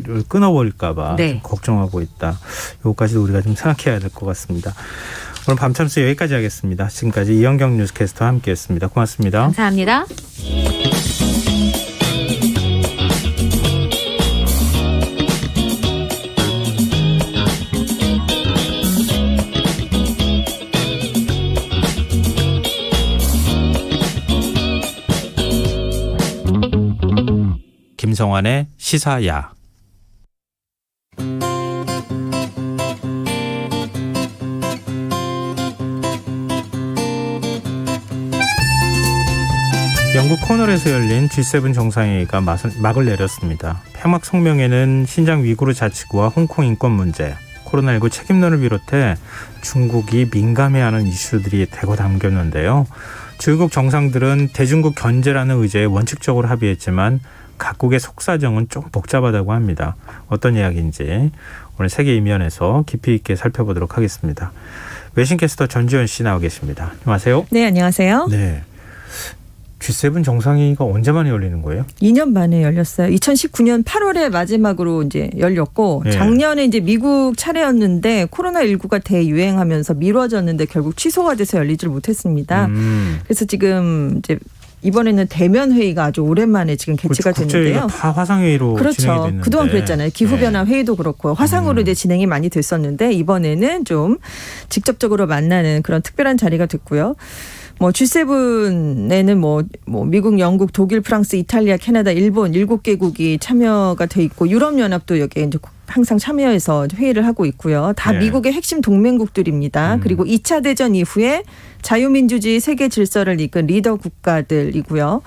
서비스를 끊어버릴까 봐 네. 걱정하고 있다. 이것까지도 우리가 좀 생각해야 될 것 같습니다. 오늘 밤참수 여기까지 하겠습니다. 지금까지 이현경 뉴스캐스터와 함께했습니다. 고맙습니다. 감사합니다. 김성환의 시사야. 영국 코널에서 열린 G7 정상회의가 막을 내렸습니다. 폐막 성명에는 신장 위구르 자치구와 홍콩 인권 문제, 코로나19 책임론을 비롯해 중국이 민감해하는 이슈들이 대거 담겼는데요. 주요국 정상들은 대중국 견제라는 의제에 원칙적으로 합의했지만 각국의 속사정은 좀 복잡하다고 합니다. 어떤 이야기인지 오늘 세계 이면에서 깊이 있게 살펴보도록 하겠습니다. 외신캐스터 전지현 씨 나와 계십니다. 안녕하세요. 네, 안녕하세요. 네. G7 정상회의가 언제 만에 열리는 거예요? 2년 만에 열렸어요. 2019년 8월에 마지막으로 이제 열렸고 네. 작년에 이제 미국 차례였는데 코로나19가 대유행하면서 미뤄졌는데 결국 취소가 돼서 열리질 못했습니다. 그래서 지금 이제 이번에는 대면 회의가 아주 오랜만에 지금 개최가 됐는데요. 국제회의가 다 화상회의로 진행이 그렇죠. 됐는데. 그동안 그랬잖아요. 기후변화 회의도 그렇고 화상으로 이제 진행이 많이 됐었는데 이번에는 좀 직접적으로 만나는 그런 특별한 자리가 됐고요. 뭐 G7에는 뭐 미국, 영국, 독일, 프랑스, 이탈리아, 캐나다, 일본 7개국이 참여가 돼 있고 유럽연합도 여기에 이제 항상 참여해서 회의를 하고 있고요. 다 네. 미국의 핵심 동맹국들입니다. 그리고 2차 대전 이후에 자유민주주의 세계 질서를 이끈 리더 국가들이고요.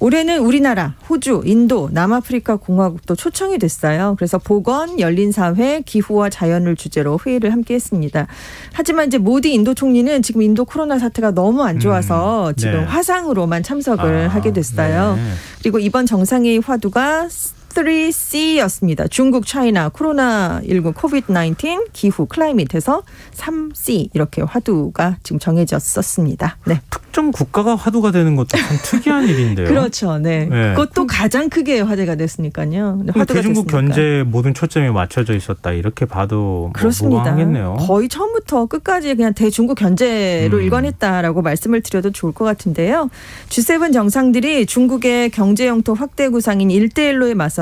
올해는 우리나라, 호주, 인도, 남아프리카 공화국도 초청이 됐어요. 그래서 보건, 열린사회, 기후와 자연을 주제로 회의를 함께 했습니다. 하지만 이제 모디 인도 총리는 지금 인도 코로나 사태가 너무 안 좋아서 지금 네. 화상으로만 참석을 하게 됐어요. 네. 그리고 이번 정상회의 화두가 3C였습니다. 중국, 차이나, 코로나19, 코비드-19, 기후, 클라이밋에서 3C 이렇게 화두가 지금 정해졌었습니다. 네. 특정 국가가 화두가 되는 것도 참 특이한 일인데요. 그렇죠. 네. 네. 그것도 가장 크게 화제가 됐으니까요. 네, 화두가 대중국 됐으니까. 견제에 모든 초점이 맞춰져 있었다. 이렇게 봐도 그렇습니다. 무방하겠네요. 거의 처음부터 끝까지 그냥 대중국 견제로 일관했다라고 말씀을 드려도 좋을 것 같은데요. G7 정상들이 중국의 경제 영토 확대 구상인 1대1로에 맞서서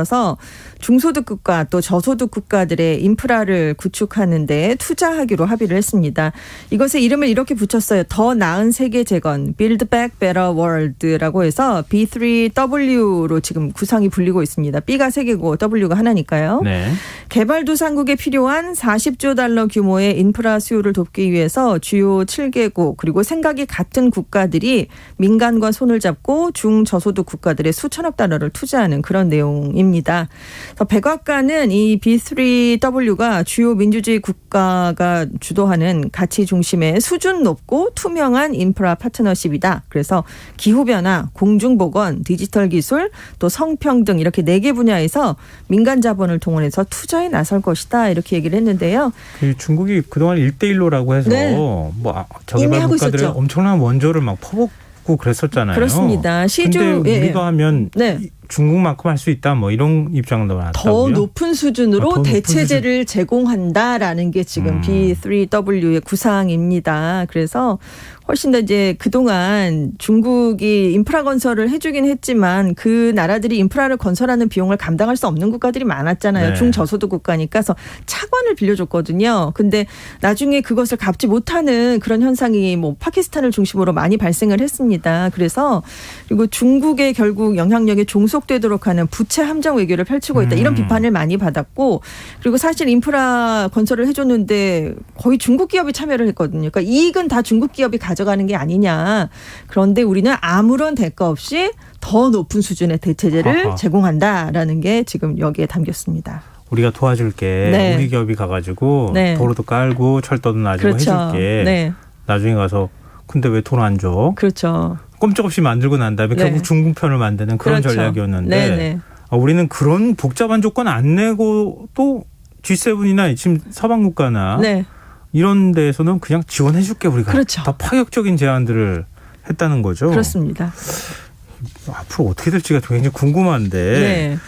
중소득 국가 또 저소득 국가들의 인프라를 구축하는 데 투자하기로 합의를 했습니다. 이것의 이름을 이렇게 붙였어요. 더 나은 세계 재건, Build Back Better World라고 해서 B3W로 지금 구상이 불리고 있습니다. B가 3개고 W가 하나니까요. 네. 개발도상국에 필요한 40조 달러 규모의 인프라 수요를 돕기 위해서 주요 7개국 그리고 생각이 같은 국가들이 민간과 손을 잡고 중저소득 국가들의 수천억 달러를 투자하는 그런 내용입니다. 백악관은 이 B3W가 주요 민주주의 국가가 주도하는 가치 중심의 수준 높고 투명한 인프라 파트너십이다. 그래서 기후변화, 공중보건, 디지털 기술, 또 성평등 이렇게 4개 분야에서 민간 자본을 동원해서 투자에 나설 것이다. 이렇게 얘기를 했는데요. 중국이 그동안 1대1로라고 해서 네. 저개발 하고 국가들의 있었죠. 엄청난 원조를 막 퍼붓고 그랬었잖아요. 그렇습니다. 근데 우리가 하면 네. 중국만큼 할 수 있다 뭐 이런 입장도 더 나왔다고요. 높은 수준으로 더 높은 대체제를 제공한다라는 게 지금 B3W의 구상입니다. 그래서 훨씬 더 이제 그동안 중국이 인프라 건설을 해주긴 했지만 그 나라들이 인프라를 건설하는 비용을 감당할 수 없는 국가들이 많았잖아요. 네. 중저소득 국가니까. 그래서 차관을 빌려줬거든요. 근데 나중에 그것을 갚지 못하는 그런 현상이 뭐 파키스탄을 중심으로 많이 발생을 했습니다. 그래서 그리고 중국의 결국 영향력이 종속되도록 하는 부채 함정 외교를 펼치고 있다. 이런 비판을 많이 받았고 그리고 사실 인프라 건설을 해줬는데 거의 중국 기업이 참여를 했거든요. 그러니까 이익은 다 중국 기업이 가져가는 게 아니냐. 그런데 우리는 아무런 대가 없이 더 높은 수준의 대체제를 제공한다라는 게 지금 여기에 담겼습니다. 우리가 도와줄게. 네. 우리 기업이 가가지고 네. 도로도 깔고 철도도 놔주고 그렇죠. 해줄게. 네. 나중에 가서 근데 왜 돈 안 줘? 그렇죠. 꼼짝없이 만들고 난 다음에 네. 결국 중국 편을 만드는 그런 그렇죠. 전략이었는데 네네. 우리는 그런 복잡한 조건 안 내고 또 G7이나 지금 서방 국가나 네. 이런 데에서는 그냥 지원해 줄게 우리가. 그렇죠. 더 파격적인 제안들을 했다는 거죠. 그렇습니다. 앞으로 어떻게 될지가 굉장히 궁금한데 네.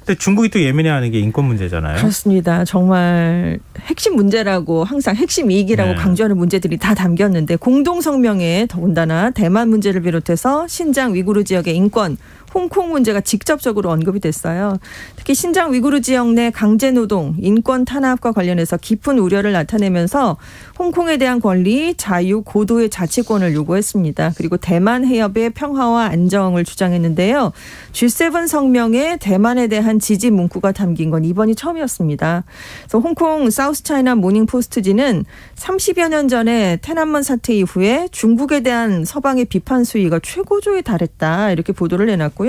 근데 중국이 또 예민해하는 게 인권 문제잖아요. 그렇습니다. 정말 핵심 문제라고 항상 핵심 이익이라고 네. 강조하는 문제들이 다 담겼는데 공동성명에 더군다나 대만 문제를 비롯해서 신장 위구르 지역의 인권, 홍콩 문제가 직접적으로 언급이 됐어요. 특히 신장 위구르 지역 내 강제노동, 인권 탄압과 관련해서 깊은 우려를 나타내면서 홍콩에 대한 권리, 자유, 고도의 자치권을 요구했습니다. 그리고 대만 해협의 평화와 안정을 주장했는데요. G7 성명에 대만에 대한 지지 문구가 담긴 건 이번이 처음이었습니다. 그래서 홍콩 사우스차이나 모닝포스트지는 30여 년 전에天安문 사태 이후에 중국에 대한 서방의 비판 수위가 최고조에 달했다 이렇게 보도를 내놨고요.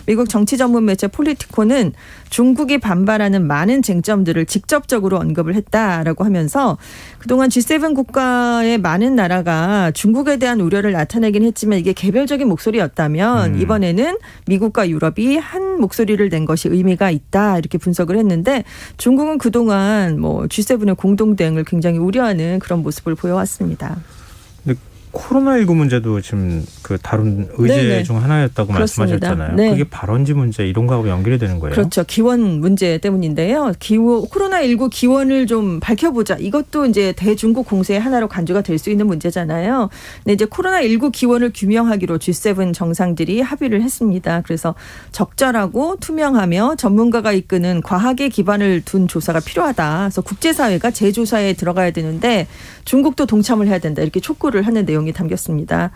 미국 정치 전문 매체 폴리티코는 중국이 반발하는 많은 쟁점들을 직접적으로 언급을 했다라고 하면서 그동안 G7 국가의 많은 나라가 중국에 대한 우려를 나타내긴 했지만 이게 개별적인 목소리였다면 이번에는 미국과 유럽이 한 목소리를 낸 것이 의미가 있다 이렇게 분석을 했는데 중국은 그동안 뭐 G7의 공동 대응을 굉장히 우려하는 그런 모습을 보여왔습니다. 근데 코로나19 문제도 지금 그 다룬 의제 네네. 중 하나였다고 그렇습니다. 말씀하셨잖아요. 네. 그게 발원지 문제 이런 거하고 연결이 되는 거예요. 그렇죠. 기원 문제 때문인데요. 코로나19 기원을 좀 밝혀보자. 이것도 이제 대중국 공세의 하나로 간주가 될 수 있는 문제잖아요. 근데 이제 코로나19 기원을 규명하기로 G7 정상들이 합의를 했습니다. 그래서 적절하고 투명하며 전문가가 이끄는 과학에 기반을 둔 조사가 필요하다. 그래서 국제사회가 재조사에 들어가야 되는데 중국도 동참을 해야 된다. 이렇게 촉구를 하는 내용이 담겼습니다.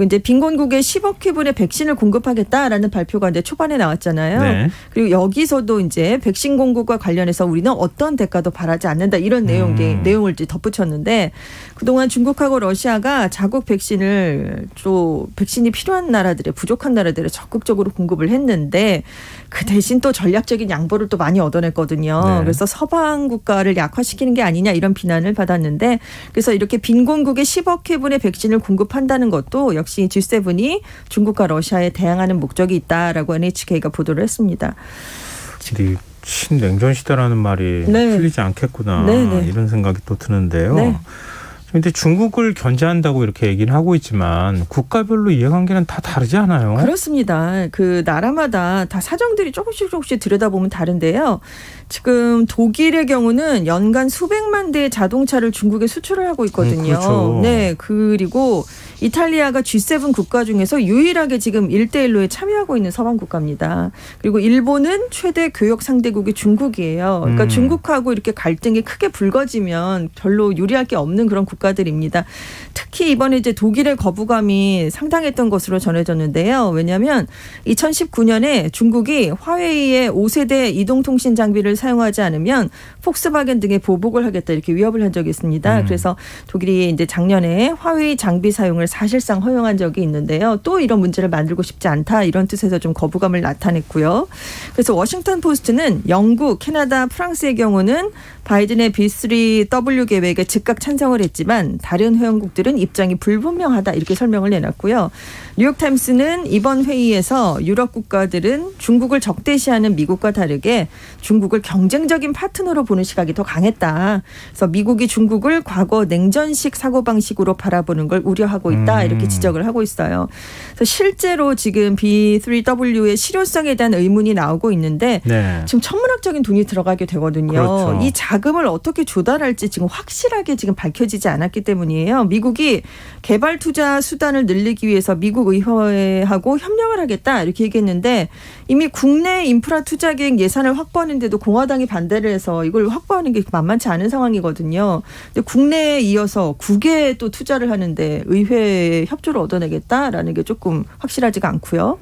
이제 빈곤국에 10억 회분의 백신을 공급하겠다라는 발표가 이제 초반에 나왔잖아요. 네. 그리고 여기서도 이제 백신 공급과 관련해서 우리는 어떤 대가도 바라지 않는다 이런 내용을 이제 덧붙였는데 그동안 중국하고 러시아가 자국 백신을 또 백신이 필요한 나라들에 부족한 나라들에 적극적으로 공급을 했는데 그 대신 또 전략적인 양보를 또 많이 얻어냈거든요. 네. 그래서 서방 국가를 약화시키는 게 아니냐 이런 비난을 받았는데 그래서 이렇게 빈곤국에 10억 회분의 백신을 공급한다는 것도 역시 G7이 중국과 러시아에 대항하는 목적이 있다라고 NHK가 보도를 했습니다. 근데 신냉전 시대라는 말이 네. 풀리지 않겠구나 네네. 이런 생각이 또 드는데요. 네. 근데 중국을 견제한다고 이렇게 얘기는 하고 있지만 국가별로 이해관계는 다 다르지 않아요? 그렇습니다. 그 나라마다 다 사정들이 조금씩 들여다보면 다른데요. 지금 독일의 경우는 연간 수백만 대의 자동차를 중국에 수출을 하고 있거든요. 그렇죠. 네, 그리고 이탈리아가 G7 국가 중에서 유일하게 지금 1대1로에 참여하고 있는 서방 국가입니다. 그리고 일본은 최대 교역 상대국이 중국이에요. 그러니까 중국하고 이렇게 갈등이 크게 불거지면 별로 유리할 게 없는 그런 국가들입니다. 특히 이번에 이제 독일의 거부감이 상당했던 것으로 전해졌는데요. 왜냐하면 2019년에 중국이 화웨이의 5세대 이동통신 장비를 사용하지 않으면 폭스바겐 등의 보복을 하겠다 이렇게 위협을 한 적이 있습니다. 그래서 독일이 이제 작년에 화웨이 장비 사용을 사실상 허용한 적이 있는데요. 또 이런 문제를 만들고 싶지 않다 이런 뜻에서 좀 거부감을 나타냈고요. 그래서 워싱턴 포스트는 영국, 캐나다, 프랑스의 경우는 바이든의 B3W 계획에 즉각 찬성을 했지만 다른 회원국들은 입장이 불분명하다 이렇게 설명을 내놨고요. 뉴욕타임스는 이번 회의에서 유럽 국가들은 중국을 적대시하는 미국과 다르게 중국을 경쟁적인 파트너로 보는 시각이 더 강했다. 그래서 미국이 중국을 과거 냉전식 사고방식으로 바라보는 걸 우려하고 있다 이렇게 지적을 하고 있어요. 그래서 실제로 지금 B3W의 실효성에 대한 의문이 나오고 있는데 네. 지금 천문학적인 돈이 들어가게 되거든요. 그렇죠. 이 자금을 어떻게 조달할지 지금 확실하게 지금 밝혀지지 않았기 때문이에요. 미국이 개발 투자 수단을 늘리기 위해서 미국 의회하고 협력을 하겠다 이렇게 얘기했는데 이미 국내 인프라 투자 계획 예산을 확보하는데도 공화당이 반대를 해서 이걸 확보하는 게 만만치 않은 상황이거든요. 근데 국내에 이어서 국외에 또 투자를 하는데 의회의 협조를 얻어내겠다라는 게 조금 확실하지가 않고요.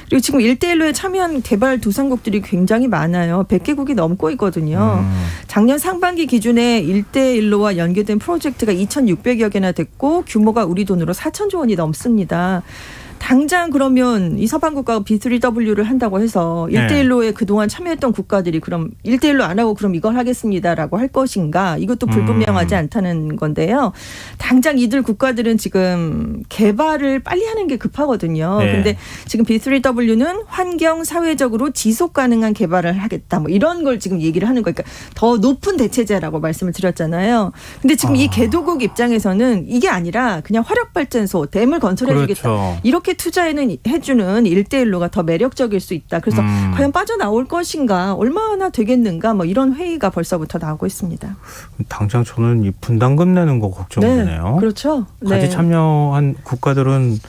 그리고 지금 1대1로에 참여한 개발 도상국들이 굉장히 많아요. 100개국이 넘고 있거든요. 작년 상반기 기준에 1대1로와 연계된 프로젝트가 2,600여 개나 됐고 규모가 우리 돈으로 4천조 원이 넘습니다. 당장 그러면 이 서방 국가가 B3W를 한다고 해서 1대1로에 그동안 참여했던 국가들이 그럼 1대1로 안 하고 그럼 이걸 하겠습니다라고 할 것인가 이것도 불분명하지 않다는 건데요. 당장 이들 국가들은 지금 개발을 빨리 하는 게 급하거든요. 그런데 네. 지금 B3W는 환경 사회적으로 지속 가능한 개발을 하겠다. 뭐 이런 걸 지금 얘기를 하는 거니까 더 높은 대체제라고 말씀을 드렸잖아요. 근데 지금 이 개도국 입장에서는 이게 아니라 그냥 화력발전소, 댐을 건설해 주겠다. 그렇죠. 이렇게 이렇게 투자에는 해주는 1대1로가 더 매력적일 수 있다. 그래서 과연 빠져나올 것인가, 얼마나 되겠는가, 뭐 이런 회의가 벌써부터 나오고 있습니다. 당장 저는 이 분담금 내는 거 걱정되네요. 네, 그렇죠. 같이 네. 참여한 국가들은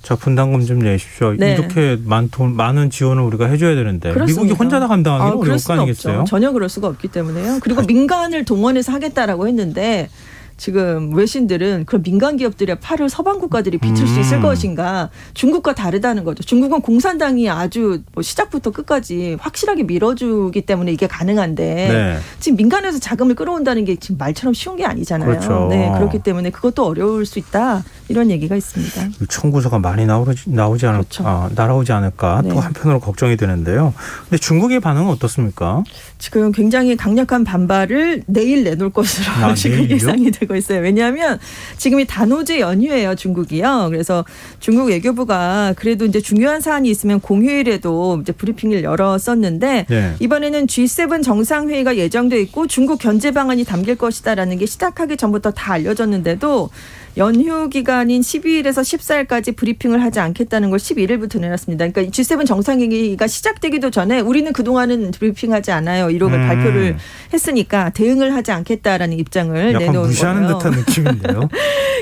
자, 분담금 좀 내십시오. 네. 이렇게 많은 지원을 우리가 해줘야 되는데 그렇습니다. 미국이 혼자 다 감당하기는 그럴 어려울 거 수는 아니겠어요? 없죠. 전혀 그럴 수가 없기 때문에요. 그리고 민간을 동원해서 하겠다라고 했는데 지금 외신들은 그럼 민간 기업들의 팔을 서방 국가들이 비출 수 있을 것인가. 중국과 다르다는 거죠. 중국은 공산당이 아주 뭐 시작부터 끝까지 확실하게 밀어주기 때문에 이게 가능한데 네. 지금 민간에서 자금을 끌어온다는 게 지금 말처럼 쉬운 게 아니잖아요. 그렇죠. 네, 그렇기 때문에 그것도 어려울 수 있다. 이런 얘기가 있습니다. 청구서가 많이 나오지 않을까, 그렇죠. 날아오지 않을까 네. 또 한편으로 걱정이 되는데요. 근데 중국의 반응은 어떻습니까? 지금 굉장히 강력한 반발을 내일 내놓을 것으로 지금 내일요? 예상이 되고 있어요. 왜냐하면 지금이 단오제 연휴예요, 중국이요. 그래서 중국 외교부가 그래도 이제 중요한 사안이 있으면 공휴일에도 이제 브리핑을 열었었는데 네. 이번에는 G7 정상회의가 예정돼 있고 중국 견제 방안이 담길 것이다라는 게 시작하기 전부터 다 알려졌는데도 연휴 기간인 12일에서 14일까지 브리핑을 하지 않겠다는 걸 11일부터 내놨습니다. 그러니까 G7 정상회의가 시작되기도 전에 우리는 그동안은 브리핑하지 않아요. 이런 발표를 했으니까 대응을 하지 않겠다라는 입장을 약간 내놓은 무시하는 거예요. 듯한 느낌인데요.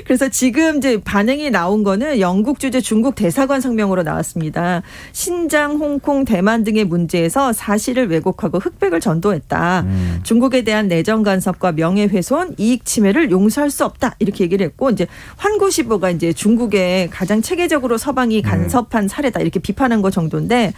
그래서 지금 이제 반응이 나온 거는 영국 주재 중국 대사관 성명으로 나왔습니다. 신장, 홍콩, 대만 등의 문제에서 사실을 왜곡하고 흑백을 전도했다. 중국에 대한 내정 간섭과 명예훼손, 이익 침해를 용서할 수 없다. 이렇게 얘기를 했고 이제 환구시보가 이제 중국에 가장 체계적으로 서방이 간섭한 사례다. 이렇게 비판한 거 정도인데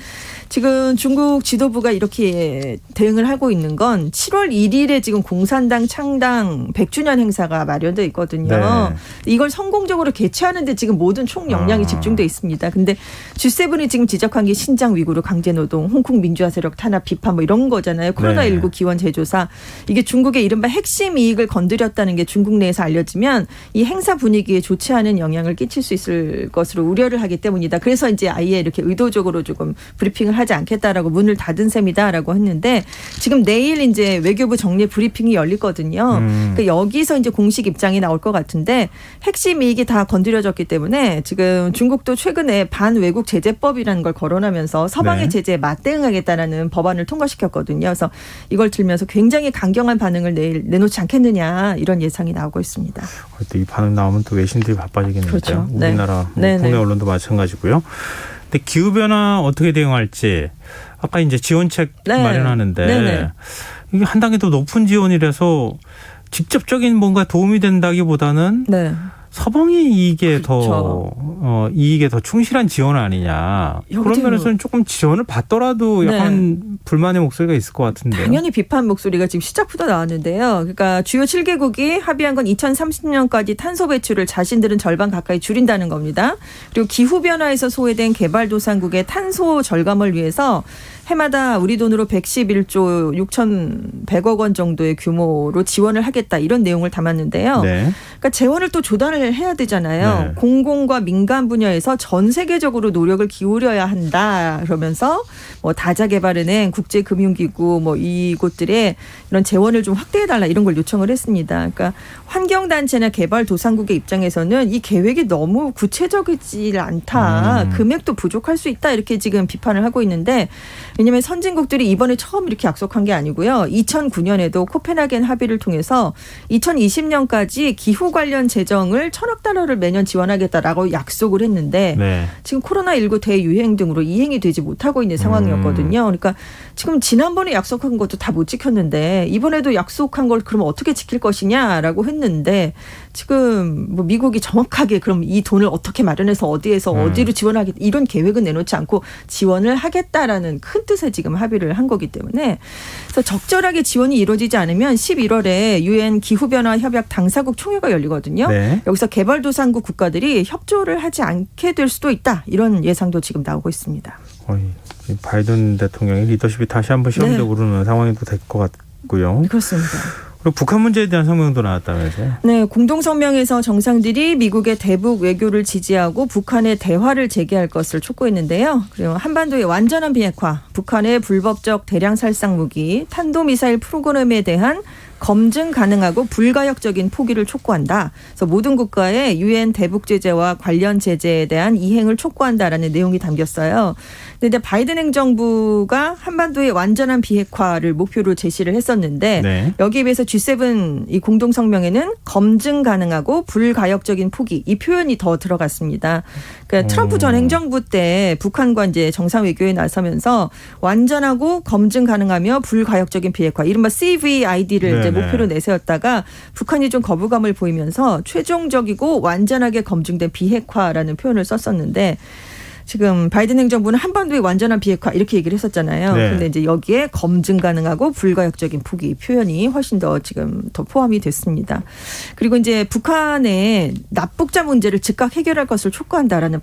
지금 중국 지도부가 이렇게 대응을 하고 있는 건 7월 1일에 지금 공산당 창당 100주년 행사가 마련되어 있거든요. 네. 이걸 성공적으로 개최하는데 지금 모든 총 역량이 집중돼 있습니다. 근데 G7이 지금 지적한 게 신장 위구르 강제노동, 홍콩 민주화 세력 탄압 비판 뭐 이런 거잖아요. 코로나19 네. 기원 제조사. 이게 중국의 이른바 핵심 이익을 건드렸다는 게 중국 내에서 알려지면 이 행사 분위기에 좋지 않은 영향을 끼칠 수 있을 것으로 우려를 하기 때문이다. 그래서 이제 아예 이렇게 의도적으로 조금 브리핑을 하지 않겠다라고 문을 닫은 셈이다라고 했는데 지금 내일 이제 외교부 정례 브리핑이 열리거든요. 그러니까 여기서 이제 공식 입장이 나올 것 같은데 핵심 이익이 다 건드려졌기 때문에 지금 중국도 최근에 반외국 제재법이라는 걸 거론하면서 서방의 네. 제재에 맞대응하겠다는 법안을 통과시켰거든요. 그래서 이걸 들면서 굉장히 강경한 반응을 내일 내놓지 않겠느냐 이런 예상이 나오고 있습니다. 또 이 반응 나오면 또 외신들이 바빠지겠는데요. 그렇죠. 우리나라 네. 국내 네. 언론도 마찬가지고요. 근데 기후변화 어떻게 대응할지 아까 이제 지원책 네. 마련하는데 네네. 이게 한 단계 더 높은 지원이라서 직접적인 뭔가 도움이 된다기보다는 네. 서방의 이익에 그렇죠. 이익에 더 충실한 지원 아니냐. 그런 여기도 면에서는 조금 지원을 받더라도 약간 불만의 목소리가 있을 것 같은데요. 당연히 비판 목소리가 지금 시작부터 나왔는데요. 그러니까 주요 7개국이 합의한 건 2030년까지 탄소 배출을 자신들은 절반 가까이 줄인다는 겁니다. 그리고 기후변화에서 소외된 개발도상국의 탄소 절감을 위해서 해마다 우리 돈으로 111조 6,100억 원 정도의 규모로 지원을 하겠다 이런 내용을 담았는데요. 네. 그러니까 재원을 또 조달을 해야 되잖아요. 네. 공공과 민간 분야에서 전 세계적으로 노력을 기울여야 한다. 그러면서 뭐 다자개발은행, 국제금융기구 뭐 이곳들의 이런 재원을 좀 확대해달라 이런 걸 요청을 했습니다. 그러니까 환경단체나 개발도상국의 입장에서는 이 계획이 너무 구체적이지 않다. 금액도 부족할 수 있다. 이렇게 지금 비판을 하고 있는데 왜냐하면 선진국들이 이번에 처음 이렇게 약속한 게 아니고요. 2009년에도 코펜하겐 합의를 통해서 2020년까지 기후 관련 재정을 1,000억 달러를 매년 지원하겠다라고 약속을 했는데 네. 지금 코로나19 대유행 등으로 이행이 되지 못하고 있는 상황이었거든요. 그러니까 지금 지난번에 약속한 것도 다 못 지켰는데 이번에도 약속한 걸 그럼 어떻게 지킬 것이냐라고 했는데 지금 뭐 미국이 정확하게 그럼 이 돈을 어떻게 마련해서 어디에서 어디로 지원하겠다 이런 계획은 내놓지 않고 지원을 하겠다라는 큰 뜻에 지금 합의를 한 거기 때문에 그래서 적절하게 지원이 이루어지지 않으면 11월에 유엔 기후변화 협약 당사국 총회가 열리거든요. 네. 여기서 개발도상국 국가들이 협조를 하지 않게 될 수도 있다. 이런 예상도 지금 나오고 있습니다. 바이든 대통령의 리더십이 다시 한번 시험에 네. 오르는 상황이 될 것 같고요. 그렇습니다. 그리고 북한 문제에 대한 성명도 나왔다면서요? 네, 공동성명에서 정상들이 미국의 대북 외교를 지지하고 북한의 대화를 재개할 것을 촉구했는데요. 그리고 한반도의 완전한 비핵화, 북한의 불법적 대량 살상 무기, 탄도미사일 프로그램에 대한 검증 가능하고 불가역적인 포기를 촉구한다. 그래서 모든 국가의 유엔 대북 제재와 관련 제재에 대한 이행을 촉구한다라는 내용이 담겼어요. 근데 바이든 행정부가 한반도의 완전한 비핵화를 목표로 제시를 했었는데 네. 여기에 비해서 G7 이 공동 성명에는 검증 가능하고 불가역적인 포기 이 표현이 더 들어갔습니다. 그러니까 트럼프 전 행정부 때 북한과 이제 정상 외교에 나서면서 완전하고 검증 가능하며 불가역적인 비핵화 이른바 CVID를 이제 목표로 내세웠다가 북한이 좀 거부감을 보이면서 최종적이고 완전하게 검증된 비핵화라는 표현을 썼었는데 지금 바이든 행정부는 한반도의 완전한 비핵화 이렇게 얘기를 했었잖아요. 네. 그런데 이제 여기에 검증 가능하고 불가역적인 포기 표현이 훨씬 더 지금 더 포함이 됐습니다. 그리고 이제 북한의 납북자 문제를 즉각 해결할 것을 촉구한다라는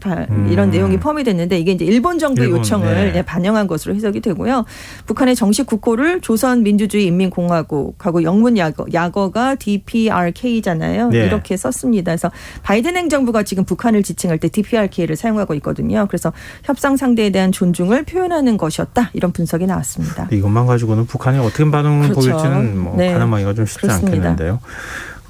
이런 내용이 포함이 됐는데 이게 이제 일본 정부의 요청을 네. 반영한 것으로 해석이 되고요. 북한의 정식 국호를 조선민주주의인민공화국하고 영문 약어가 DPRK잖아요. 네. 이렇게 썼습니다. 그래서 바이든 행정부가 지금 북한을 지칭할 때 DPRK를 사용하고 있거든요. 그래서 협상 상대에 대한 존중을 표현하는 것이었다. 이런 분석이 나왔습니다. 이것만 가지고는 북한이 어떻게 반응을 그렇죠. 보일지는 뭐 네. 가늠하기가 좀 쉽지 그렇습니다. 않겠는데요.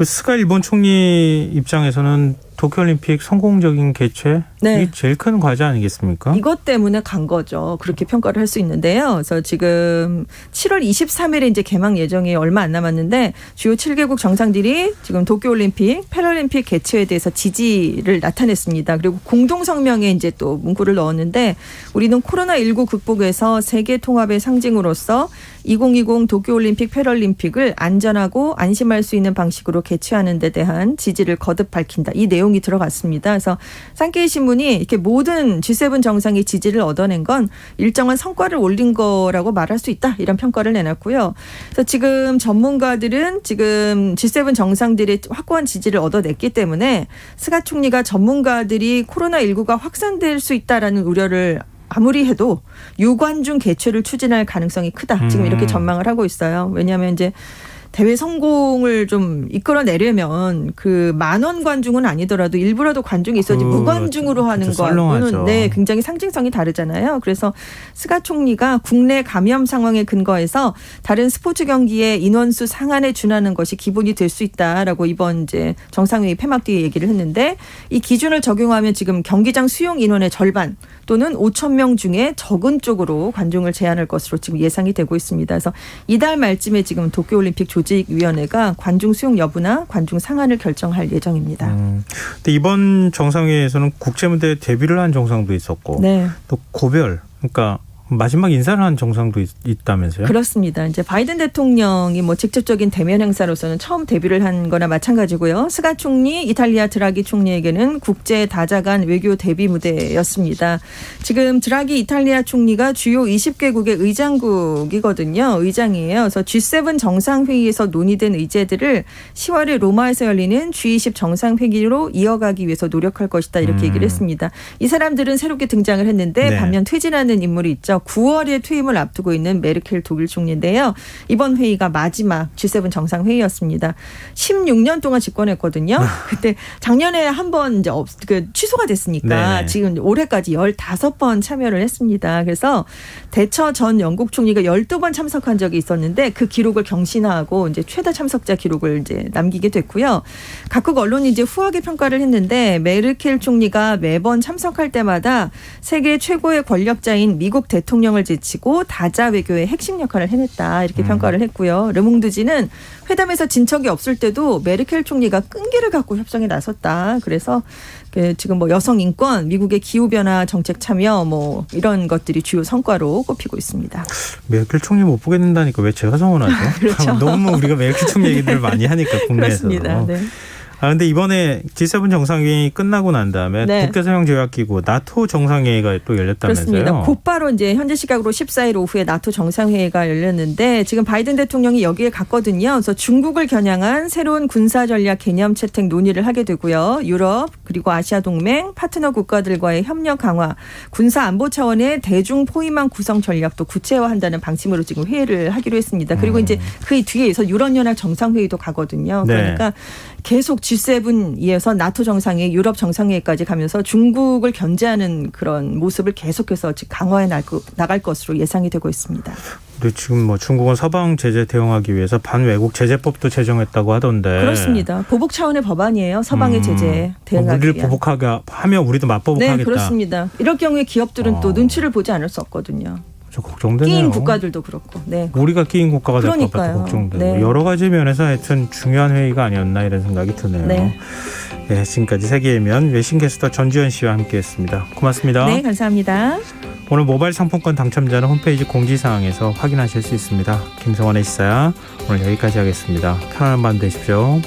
스가 일본 총리 입장에서는 도쿄올림픽 성공적인 개최 네. 이게 제일 큰 과제 아니겠습니까? 이것 때문에 간 거죠. 그렇게 평가를 할 수 있는데요. 그래서 지금 7월 23일에 이제 개막 예정이 얼마 안 남았는데 주요 7개국 정상들이 지금 도쿄올림픽, 패럴림픽 개최에 대해서 지지를 나타냈습니다. 그리고 공동 성명에 이제 또 문구를 넣었는데 우리는 코로나19 극복에서 세계 통합의 상징으로서 2020 도쿄올림픽, 패럴림픽을 안전하고 안심할 수 있는 방식으로 개최하는 데 대한 지지를 거듭 밝힌다. 이 내용이 들어갔습니다. 그래서 산케이 신문이 이렇게 모든 G7 정상이 지지를 얻어낸 건 일정한 성과를 올린 거라고 말할 수 있다. 이런 평가를 내놨고요. 그래서 지금 전문가들은 지금 G7 정상들의 확고한 지지를 얻어냈기 때문에 스가 총리가 전문가들이 코로나19가 확산될 수 있다라는 우려를 아무리 해도 유관중 개최를 추진할 가능성이 크다. 지금 이렇게 전망을 하고 있어요. 왜냐하면 이제 대회 성공을 좀 이끌어내려면 그 만원 관중은 아니더라도 일부라도 관중이 있어야지 무관중으로 하는 거는 네, 굉장히 상징성이 다르잖아요. 그래서 스가 총리가 국내 감염 상황에 근거해서 다른 스포츠 경기의 인원수 상한에 준하는 것이 기본이 될 수 있다라고 이번 이제 정상회의 폐막 뒤에 얘기를 했는데 이 기준을 적용하면 지금 경기장 수용 인원의 절반 또는 5천 명 중에 적은 쪽으로 관중을 제한할 것으로 지금 예상이 되고 있습니다. 그래서 이달 말쯤에 지금 도쿄올림픽 조직위원회가 관중 수용 여부나 관중 상한을 결정할 예정입니다. 근데 이번 정상회의에서는 국제무대에 데뷔를 한 정상도 있었고 네. 또 고별 그러니까 마지막 인사를 한 정상도 있다면서요? 그렇습니다. 이제 바이든 대통령이 뭐 직접적인 대면 행사로서는 처음 데뷔를 한 거나 마찬가지고요. 스가 총리, 이탈리아 드라기 총리에게는 국제 다자간 외교 데뷔 무대였습니다. 지금 드라기 이탈리아 총리가 주요 20개국의 의장국이거든요. 의장이에요. 그래서 G7 정상회의에서 논의된 의제들을 10월에 로마에서 열리는 G20 정상회의로 이어가기 위해서 노력할 것이다. 이렇게 얘기를 했습니다. 이 사람들은 새롭게 등장을 했는데 네. 반면 퇴진하는 인물이 있죠. 9월에 퇴임을 앞두고 있는 메르켈 독일 총리인데요. 이번 회의가 마지막 G7 정상회의였습니다. 16년 동안 집권했거든요. 그때 작년에 한 번 이제 취소가 됐으니까 네네. 지금 올해까지 15번 참여를 했습니다. 그래서 대처 전 영국 총리가 12번 참석한 적이 있었는데 그 기록을 경신하고 이제 최다 참석자 기록을 이제 남기게 됐고요. 각국 언론이 이제 후하게 평가를 했는데 메르켈 총리가 매번 참석할 때마다 세계 최고의 권력자인 미국 대통령을 제치고 다자 외교의 핵심 역할을 해냈다. 이렇게 평가를 했고요. 르몽드지는 회담에서 진 척이 없을 때도 메르켈 총리가 끈기를 갖고 협상에 나섰다. 그래서 지금 뭐 여성 인권, 미국의 기후변화 정책 참여 뭐 이런 것들이 주요 성과로 꼽히고 있습니다. 메르켈 총리 못 보게 된다니까 왜 제가 성원하죠? 그렇죠. 너무 우리가 메르켈 총리 얘기들을 많이 하니까 국내에서. 그렇습니다. 네. 근데 이번에 G7 정상회의 끝나고 난 다음에 네. 국제서양조약기구 나토 정상회의가 또 열렸다면서요? 그렇습니다. 곧바로 이제 현재 시각으로 14일 오후에 나토 정상회의가 열렸는데 지금 바이든 대통령이 여기에 갔거든요. 그래서 중국을 겨냥한 새로운 군사전략 개념 채택 논의를 하게 되고요. 유럽 그리고 아시아 동맹 파트너 국가들과의 협력 강화, 군사 안보 차원의 대중 포위망 구성 전략도 구체화한다는 방침으로 지금 회의를 하기로 했습니다. 그리고 이제 그 뒤에서 유럽연합 정상회의도 가거든요. 그러니까 계속 G7 이어서 나토 정상회의, 유럽 정상회의까지 가면서 중국을 견제하는 그런 모습을 계속해서 강화해 나갈 것으로 예상이 되고 있습니다. 근데 지금 뭐 중국은 서방 제재 대응하기 위해서 반외국 제재법도 제정했다고 하던데. 그렇습니다. 보복 차원의 법안이에요. 서방의 제재에 대응하기 우리를 위한. 보복하게 하면 우리도 맞보복하겠다. 네, 그렇습니다. 이럴 경우에 기업들은 또 눈치를 보지 않을 수 없거든요. 저 걱정되네요. 끼인 국가들도 그렇고. 네. 우리가 끼인 국가가 될까 봐 그러니까요. 걱정되고. 네. 여러 가지 면에서 하여튼 중요한 회의가 아니었나 이런 생각이 드네요. 네. 네, 지금까지 세계이면 외신캐스터 전주현 씨와 함께했습니다. 고맙습니다. 네, 감사합니다. 오늘 모바일 상품권 당첨자는 홈페이지 공지사항에서 확인하실 수 있습니다. 김성환의 시사야 오늘 여기까지 하겠습니다. 편안한 밤 되십시오.